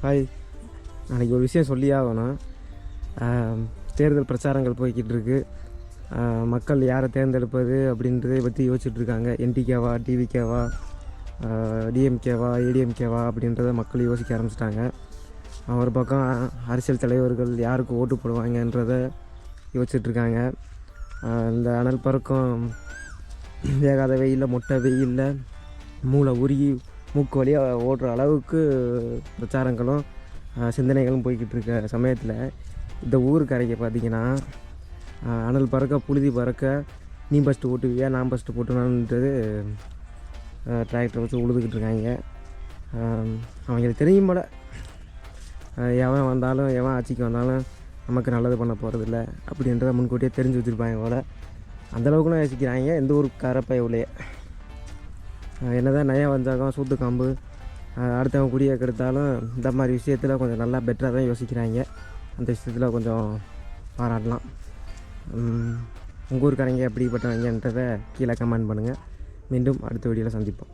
Hi, நாளைக்கு ஒரு விஷயம் சொல்லியே ஆகணும். தேர்தல் பிரச்சாரங்கள் போய்கிட்டு இருக்கு. மக்கள் யாரை தேர்ந்தெடுப்பது அப்படின்றதை பற்றி யோசிச்சுட்ருக்காங்க. என்டிகேவா, டிவிகேவா, டிஎம்கேவா, ஏடிஎம்கேவா அப்படின்றத மக்கள் யோசிக்க ஆரம்பிச்சிட்டாங்க. ஒரு பக்கம் அரசியல் தலைவர்கள் யாருக்கு ஓட்டு போடுவாங்கன்றதை யோசிச்சுட்ருக்காங்க. இந்த அனல் பறக்கும் வேகாத வெயிலில், மொட்டை வெயிலில் மூளை உருகி மூக்கு வழியாக ஓடுற அளவுக்கு பிரச்சாரங்களும் சிந்தனைகளும் போய்கிட்டு இருக்க சமயத்தில் இந்த ஊருக்கரைக்கு பார்த்திங்கன்னா அனல் பறக்க புழுதி பறக்க நீ ஃபஸ்ட்டு ஓட்டுவியா நான் ஃபஸ்ட்டு போட்டுனான்றது டிராக்டரை வச்சு உழுதுகிட்டு இருக்காங்க. அவங்களுக்கு தெரியும் போல் எவன் வந்தாலும் எவன் ஆட்சிக்கு வந்தாலும் நமக்கு நல்லது பண்ண போகிறதில்ல அப்படின்றத முன்கூட்டியே தெரிஞ்சு வச்சுருப்பாங்க போல். அந்தளவுக்குலாம் யோசிக்கிறாங்க எந்த ஊருக்காரப்ப உள்ளே. என்னதான் நயம் வந்தாலும் சூத்து காம்பு அடுத்தவங்க குடியை கெடுத்தாலும் இந்த மாதிரி விஷயத்தில் கொஞ்சம் நல்லா பெட்டராக தான் யோசிக்கிறாங்க. அந்த விஷயத்தில் கொஞ்சம் பாராட்டலாம். உங்கள் ஊருக்காரங்க எப்படிப்பட்டவங்கன்றதை கீழே கமெண்ட் பண்ணுங்கள். மீண்டும் அடுத்த வீடியோவில் சந்திப்போம்.